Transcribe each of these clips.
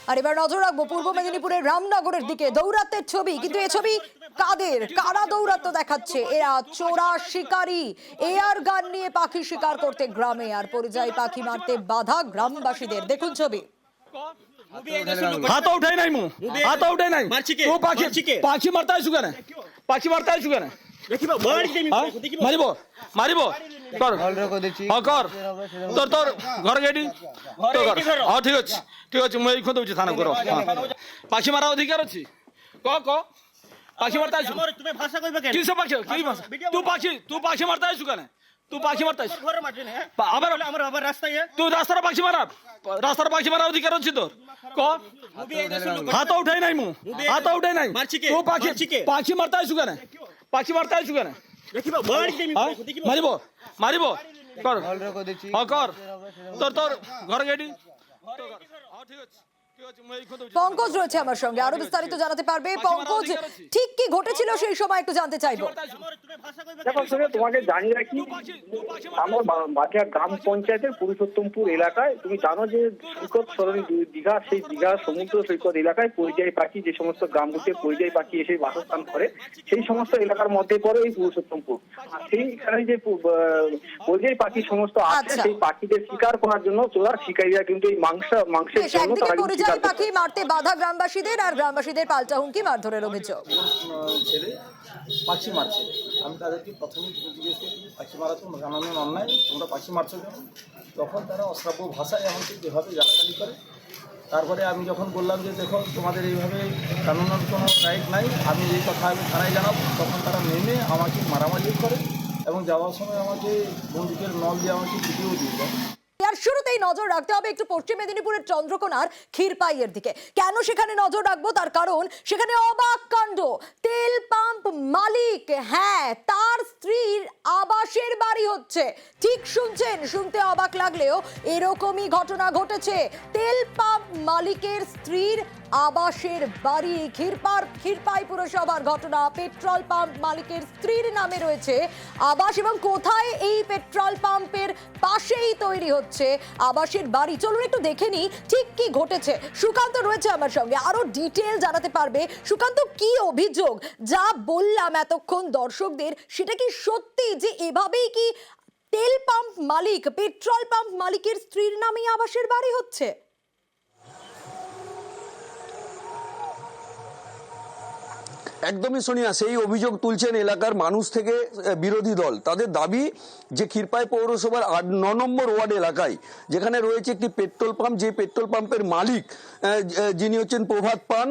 আর এবার নজর রাখবো পূর্ব মেদিনীপুরের রামনগরের দিকে। দৌরাত্মের ছবি, কিন্তু এ ছবি কাদের, কারা দৌরাত্ম দেখাচ্ছে? এরা চোরা শিকারী। এয়ার গান নিয়ে পাখি শিকার করতে গ্রামে, আর পরিযায়ী পাখি মারতে বাধা গ্রামবাসীদের। দেখুন ছবি। हाथ उठाई नहीं मुंह, हाथ उठाई नहीं। तू पाखी मारता है सुगन, पाखी मारता है सुगन। मारिबो मारिबो कर हां कर তোর তোর ঘর গেডি তো ঘর। हां ঠিক আছে ঠিক আছে, মই খোদ উঠি থানা করো। পাখি মারা অধিকার আছে। ক ক পাখি মারতা है তুমি ভাষা কইবে কেন? কিসে পাখি কি ভাষা? तू पाखी मारता है सुगन, तू पाखी मारता है ঘরে মারছিস। হ্যাঁ আবার আবার রাস্তায় तू রাস্তার পাখি মারা, রাস্তার পাখি মারা অধিকার আছে তোর। ক हाथ उठाई नहीं मुंह, हाथ उठाई नहीं। तू पाखी मारता है सुगन, पाखी मारता है सुगन। मारिबो मारिबो कर हां कर তোর তোর ঘর গেডি তো ঘর। हां ঠিক আছে ঠিক আছে, মই খোদ উঠি। পঙ্কজ রয়েছে আমার সঙ্গে, আরো বিস্তারিত জানাতে পারবে। পঙ্কজ, ঠিক কি ঘটেছিল সেই সময় একটু জানতে চাইবো। দেখো শুনে তোমাকে জানিয়ে রাখি, আমার মাটিয়া গ্রাম পঞ্চায়েতের পুরুষোত্তমপুর এলাকায় তুমি জানো যে সৈকত সরণি দীঘা, সেই দীঘা সমুদ্র সৈকত এলাকায় পরিযায়ী পাখি, যে সমস্ত গ্রামগুলিতে পরিযায়ী পাখি এসে বাসস্থান করে, সেই সমস্ত এলাকার মধ্যে পড়ে এই পুরুষোত্তমপুর। আর সেইখানে যে পরিযায়ী পাখি সমস্ত আছে, সেই পাখিদের শিকার করার জন্য চোরা শিকারীরা কিন্তু এই মাংসের জন্য তারা পরিযায়ী পাখি মারতে বাধা গ্রামবাসীদের, আর গ্রামবাসীদের পাল্টা হুমকি, মারধরের অভিযোগ। ছেলে পাখি মারছে, আমি তাদেরকে প্রথমে জিজ্ঞেস করি পাখি মারা তো জানানোর অন্যায়, তোমরা পাখি মারছো কেন? তখন তারা অশ্রাব্য ভাষায় আমাকে যেভাবে গালাগালি করে। তারপরে আমি যখন বললাম যে দেখো তোমাদের এইভাবে কানুনের কোনো রাইট নাই, আমি এই কথা আমি থানায় জানাবো, তখন তারা নেমে আমাকে মারামারি করে এবং যাওয়ার সময় আমাকে বন্দুকের নল দিয়ে আমাকে পিটিয়েও দিয়ে দেয়। আর শুরুতেই নজর রাখতে হবে একটু পশ্চিম মেদিনীপুরের চন্দ্রকোনার ক্ষীরপাইয়ের দিকে। কেন সেখানে নজর রাখবো, তার কারণ সেখানে অবাক কাণ্ড। তেল পাম্প মালিক, হ্যাঁ, তার স্ত্রীর আবাসের বাড়ি হচ্ছে। ঠিক শুনছেন, শুনতে অবাক লাগলেও এরকমই ঘটনা ঘটেছে। তেল পাম্প মালিকের স্ত্রীর আবাসের বাড়ি ক্ষীরপাই পুরসভার ঘটনা। পেট্রোল পাম্প মালিকের স্ত্রীর নামে রয়েছে আবাস, এবং কোথায়? এই পেট্রোল পাম্পের পাশেই তৈরি হচ্ছে আবাসের বাড়ি। চলুন একটু দেখে নিই ঠিক কি ঘটেছে। সুকান্ত রয়েছে আমার সঙ্গে, আরো ডিটেল জানাতে পারবে। সুকান্ত, কি অভিযোগ? যা বললাম এতক্ষণ দর্শকদের, সেটা কি সত্যি যে এভাবেই কি তেল পাম্প মালিক, পেট্রোল পাম্প মালিকের স্ত্রীর নামে আবাসের বাড়ি হচ্ছে? একদমই সোনিয়া, সেই অভিযোগ তুলছেন এলাকার মানুষ থেকে বিরোধী দল। তাদের দাবি যে ক্ষীরপাই পৌরসভার 9 নম্বর ওয়ার্ড এলাকায় যেখানে রয়েছে একটি পেট্রোল পাম্প, যে পেট্রোল পাম্পের মালিক যিনি হচ্ছেন প্রভাত পান,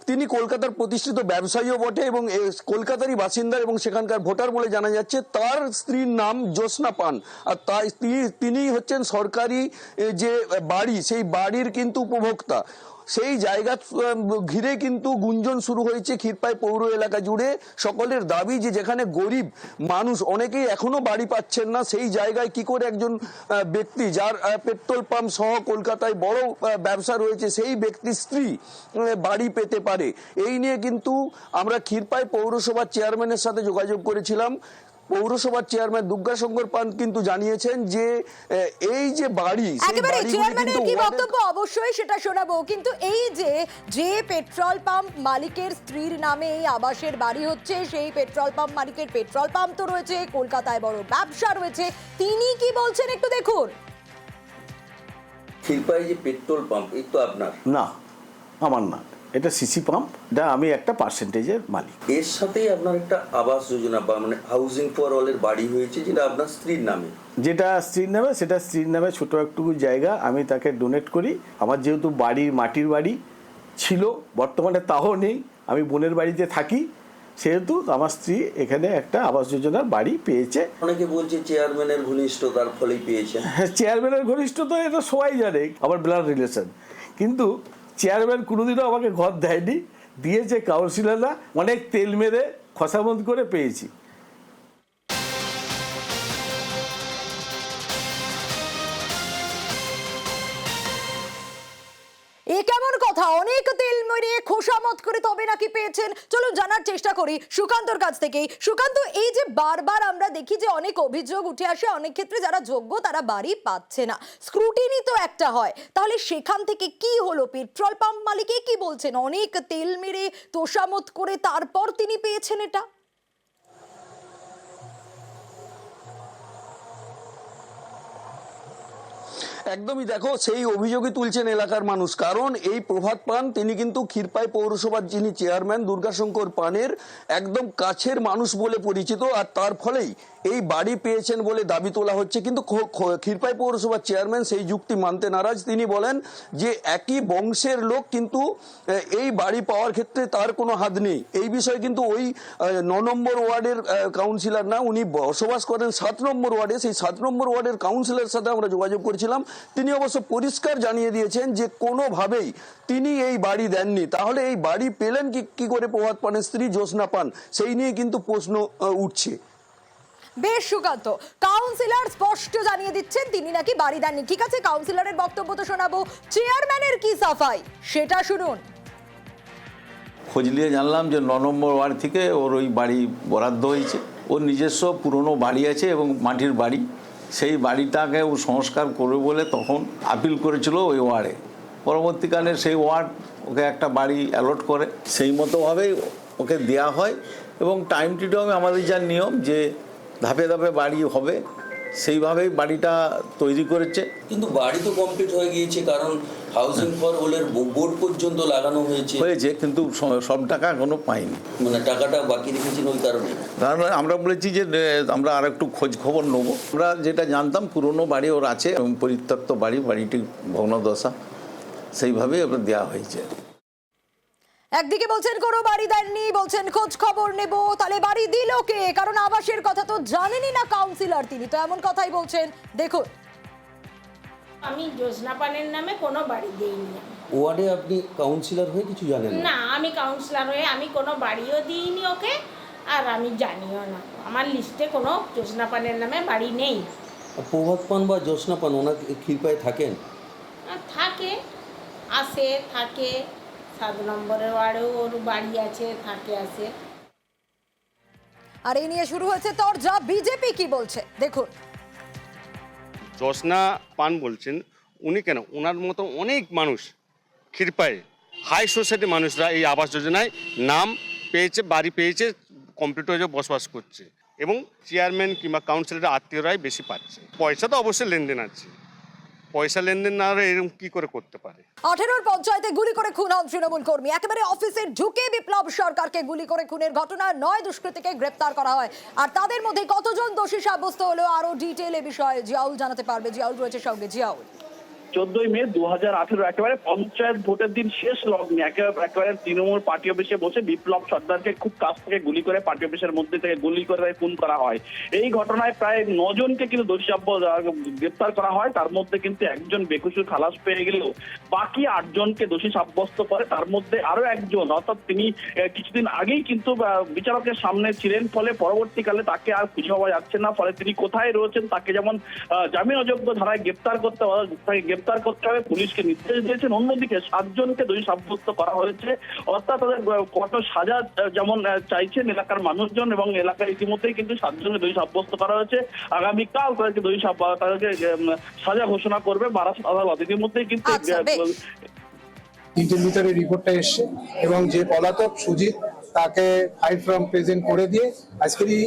তিনি কলকাতার প্রতিষ্ঠিত ব্যবসায়ীও বটে এবং কলকাতারই বাসিন্দা এবং সেখানকার ভোটার বলে জানা যাচ্ছে। তার স্ত্রীর নাম জ্যোৎস্না পান, আর তিনি হচ্ছেন সরকারি যে বাড়ি, সেই বাড়ির কিন্তু উপভোক্তা। সেই জায়গা ঘিরে কিন্তু গুঞ্জন শুরু হয়েছে ক্ষীরপাই পৌর এলাকা জুড়ে। সকলের দাবি যে যেখানে গরিব মানুষ অনেকেই এখনো বাড়ি পাচ্ছেন না, সেই জায়গায় কি করে একজন ব্যক্তি যার পেট্রোল পাম্প সহ কলকাতায় বড় ব্যবসা রয়েছে, সেই ব্যক্তির স্ত্রী বাড়ি পেতে পারে। এই নিয়ে কিন্তু আমরা ক্ষীরপাই পৌরসভার চেয়ারম্যানের সাথে যোগাযোগ করেছিলাম। পৌরসভার চেয়ারম্যান দুর্গাশঙ্কর পান কিন্তু জানিয়েছেন যে এই যে বাড়ি, একেবারে চেয়ারম্যানের কি বক্তব্য অবশ্যই সেটা শোনাবো, কিন্তু এই যে পেট্রোল পাম্প মালিকের স্ত্রীর নামে এই আবাসের বাড়ি হচ্ছে, সেই পেট্রোল পাম্প মালিকের পেট্রোল পাম্প তো রয়েছে, কলকাতায় বড় ব্যবসা রয়েছে, তিনি কি বলছেন একটু দেখুন। ক্ষীরপাই যে পেট্রোল পাম্প, এই তো আপনার না, আমার না, এটা সিসি পাম্প, এটা আমি একটা পার্সেন্টেজের মালিক। এর সাথেই আপনার একটা আবাস যোজনা বা মানে হাউজিং ফর অলের বাড়ি হয়েছে, যেটা আপনার স্ত্রীর নামে। যেটা স্ত্রীর নামে, সেটা স্ত্রীর নামে ছোট একটুকু জায়গা আমি তাকে ডোনেট করি। আমার যেহেতু মাটির বাড়ি ছিল, বর্তমানে তাও নেই, আমি বোনের বাড়িতে থাকি, সেহেতু আমার স্ত্রী এখানে একটা আবাস যোজনার বাড়ি পেয়েছে। অনেকে বলছে চেয়ারম্যানের ঘনিষ্ঠতার ফলেই পেয়েছে। হ্যাঁ, চেয়ারম্যানের ঘনিষ্ঠতা এটা সবাই জানে, আমার ব্লাড রিলেশন, কিন্তু চেয়ারম্যান কোনোদিনও আমাকে ঘর দেয়নি, দিয়েছে কাউন্সিলররা, অনেক তেল মেরে খসামত করে পেয়েছি। এ কেমন কথা? অনেক তেল নিয়ে খোশামত করে তবে নাকি পেয়েছেন। চলুন জানার চেষ্টা করি সুকান্তর কাছ থেকেই। সুকান্ত, এই যে বারবার আমরা দেখি যে অনেক অভিযোগ উঠে আসে, অনেক ক্ষেত্রে যারা যোগ্য তারা বাড়ি পাচ্ছে না, স্ক্রুটিনি তো একটা হয়, তাহলে সেখান থেকে কি হলো? পেট্রোল পাম্প মালিকে কি বলছেন? অনেক তেল মেরে তোষামত করে তারপর তিনি পেয়েছেন এটা? একদমই, দেখো সেই অভিযোগই তুলছেন এলাকার মানুষ। কারণ এই প্রভাত পান তিনি কিন্তু ক্ষীরপাই পৌরসভার যিনি চেয়ারম্যান দুর্গাশঙ্কর পানের একদম কাছের মানুষ বলে পরিচিত, আর তার ফলেই এই বাড়ি পেয়েছেন বলে দাবি তোলা হচ্ছে। কিন্তু ক্ষীরপাই পৌরসভার চেয়ারম্যান সেই যুক্তি মানতে নারাজ। তিনি বলেন যে একই বংশের লোক, কিন্তু এই বাড়ি পাওয়ার ক্ষেত্রে তার কোনো হাত নেই। এই বিষয়ে কিন্তু ওই 9 নম্বর ওয়ার্ডের কাউন্সিলর না, উনি বসবাস করেন 7 নম্বর ওয়ার্ডে, সেই 7 নম্বর ওয়ার্ডের কাউন্সিলরের সাথে আমরা যোগাযোগ করেছিলাম। তিনি অবশ্য পরিষ্কার জানিয়ে দিয়েছেন যে কোনোভাবেই তিনি এই বাড়ি দেননি। তাহলে এই বাড়ি পেলেন কি করে প্রভাত পানের স্ত্রী জ্যোৎস্না পান, সেই নিয়ে কিন্তু প্রশ্ন উঠছে। বেশ সুকান্ত, কাউন্সিলর স্পষ্ট জানিয়ে দিচ্ছেন তিনি নাকি বাড়ি দেননি। ঠিক আছে, কাউন্সিলরের বক্তব্য তো শোনাবো, চেয়ারম্যানের কি সাফাই সেটা শুনুন। খোঁজ নিয়ে জানলাম যে 9 নম্বর ওয়ার্ড থেকে ওর ওই বাড়ি বরাদ্দ হয়েছে। ওর নিজস্ব পুরনো বাড়ি আছে এবং মাটির বাড়ি, সেই বাড়িটাকে ও সংস্কার করবে বলে তখন আপিল করেছিল ওই ওয়ার্ডে। পরবর্তীকালে সেই ওয়ার্ড ওকে একটা বাড়ি অ্যালট করে, সেই মতোভাবেই ওকে দেয়া হয় এবং টাইম টু টাইম আমাদের যা নিয়ম যে ধাপে ধাপে বাড়ি হবে সেইভাবেই বাড়িটা তৈরি করেছে। কিন্তু বাড়ি তো কমপ্লিট হয়ে গিয়েছে, কারণ হাউসিং ফর ওলের বোর্ড পর্যন্ত লাগানো হয়েছে, কিন্তু সব টাকা এখনো পাইনি। মানে টাকাটা বাকি রেখেছেন ওই কারণে। কারণ আমরা বলেছি যে আমরা আর একটু খোঁজ খবর নেবো। আমরা যেটা জানতাম পুরনো বাড়ি ওর আছে এবং পরিত্যক্ত বাড়িটি ভগ্নদশা, সেইভাবেই ওটা দেওয়া হয়েছে। একদিকে বলছেন কোনো বাড়ি দেননি, বলছেন খোঁজ খবর নেব, তাহলে বাড়ি দিল কে? কারণ আবাসের কথা তো জানেনই না কাউন্সিলর, তিনি তো এমন কথাই বলছেন। দেখুন, আমি জ্যোৎস্না পানের নামে কোনো বাড়ি দেইনি। ওয়ার্ডে আপনি কাউন্সিলর হয়ে কিছু জানেন না, আমি কাউন্সিলর হয়ে আমি কোনো বাড়িও দিইনি ওকে, আর আমি জানিও না। আমার লিস্টে কোনো জ্যোৎস্না পানের নামে বাড়ি নেই। প্রভাত পান বা জ্যোৎস্না পান ওনার ক্ষীরপাই থাকেন? থাকে, আসে, থাকে, 7 নম্বরের ওয়ার্ডেও ওর বাড়ি আছে, থাকে, আসে। আর এই নিয়ে শুরু হয়েছে তরজা, বিজেপি কি বলছে দেখুন। জ্যোৎস্না পান বলছেন, উনি কেন, ওনার মতো অনেক মানুষ ক্ষীরপায়ে হাই সোসাইটি মানুষরা এই আবাস যোজনায় নাম পেয়েছে, বাড়ি পেয়েছে, কমপ্লিট হয়ে বসবাস করছে, এবং চেয়ারম্যান কিংবা কাউন্সিলরের আত্মীয়রাই বেশি পাচ্ছে। পয়সা তো অবশ্যই লেনদেন আছে, পয়সা লেনদেন না হলে এরকম কি করে করতে পারে? 18 পঞ্চায়েতে গুলি করে খুন হন তৃণমূল কর্মী। একেবারে অফিসে ঢুকে বিপ্লব সরকারকে গুলি করে খুনের ঘটনা, 9 দুষ্কৃতীকে গ্রেপ্তার করা হয়। আর তাদের মধ্যে কতজন দোষী সাব্যস্ত হলো আরো ডিটেল এ বিষয়ে জিয়াউল জানাতে পারবে। জিয়াউল রয়েছে সঙ্গে। জিয়াউল, 14 মে 2018 একেবারে পঞ্চায়েত ভোটের দিন শেষ লগ্নে একেবারে তৃণমূল পার্টি অফিসে বসে বিপ্লব সর্দারকে খুব কাছ থেকে গুলি করে পার্টি অফিসের মধ্যে থেকে গুলি করে তাকে খুন করা হয়। এই ঘটনায় প্রায় 9 জনকে কিন্তু দোষী গ্রেপ্তার করা হয়। তার মধ্যে কিন্তু একজন বেকসুর খালাস পেয়ে গেলেও বাকি 8 জনকে দোষী সাব্যস্ত করে। তার মধ্যে আরো একজন, অর্থাৎ তিনি কিছুদিন আগেই কিন্তু বিচারকের সামনে ছিলেন, ফলে পরবর্তীকালে তাকে আর খুঁজে পাওয়া যাচ্ছে না। ফলে তিনি কোথায় রয়েছেন তাকে যেমন জামিন অযোগ্য ধারায় গ্রেপ্তার করতে হবে, পুলিশকে নির্দেশ দিয়েছেন। অন্যদিকে 7 জনকে দোষী সাব্যস্ত করা হয়েছে, অর্থাৎ তাদের কঠোর সাজা যেমন চাইছেন এলাকার মানুষজন, এবং এলাকার ইতিমধ্যেই কিন্তু 7 জনকে দোষী সাব্যস্ত করা হয়েছে। আগামীকাল তাদেরকে তাদেরকে সাজা ঘোষণা করবে বারাসত আদালত। ইতিমধ্যেই কিন্তু তিনটির ভিতরে রিপোর্টটা এসছে এবং যে পলাতক সুজিত তাকে ফাইল ফর্ম প্রেজেন্ট করে দিয়ে আজকেরই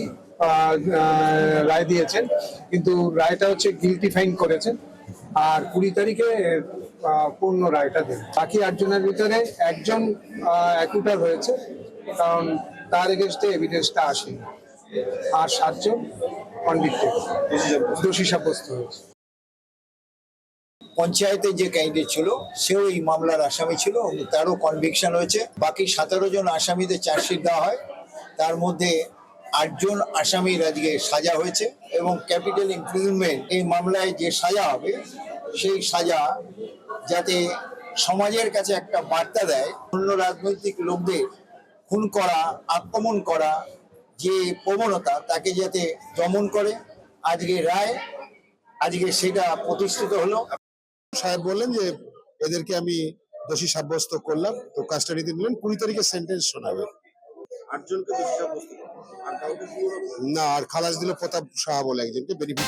রায় দিয়েছেন, কিন্তু রায়টা হচ্ছে গিলটি ফাইন করেছেন, আর 20 তারিখে পূর্ণ রায়টা দেন। বাকি 8 জনের ভিতরে একজন অ্যাকুটার হয়েছে, কারণ তার এগেইনস্টে এভিডেন্সটা আসেনি, আর 7 জন কনভিক্টেড দোষী সাব্যস্ত হয়েছে। পঞ্চায়েতে যে ক্যান্ডিডেট ছিল সেও এই মামলার আসামি ছিল, তারও কনভিকশন হয়েছে। বাকি 17 জন আসামিদের চার্জশিট দেওয়া হয়, তার মধ্যে 8 জন আসামির আজকে সাজা হয়েছে, এবং ক্যাপিটাল ইমপ্রিজনমেন্ট এই মামলায় যে সাজা হবে সেই সাজা যাতে সমাজের কাছে একটা বার্তা দেয়, অন্য রাজনৈতিক লোকদের খুন করা, আক্রমণ করা যে প্রবণতা তাকে যাতে দমন করে। আজকে রায়, আজকে সেটা প্রতিষ্ঠিত হলো। সাহেব বললেন যে এদেরকে আমি দোষী সাব্যস্ত করলাম, তো কাস্টাডিতে নিলেন, 20 তারিখে সেন্টেন্স শোনাবে। 8 জনকে দোষী সাব্যস্ত করলো। আর কাউকে পুরো না, আর খালাস দিল প্রতাপ সাহা বলে একজনকে, বেনিফিট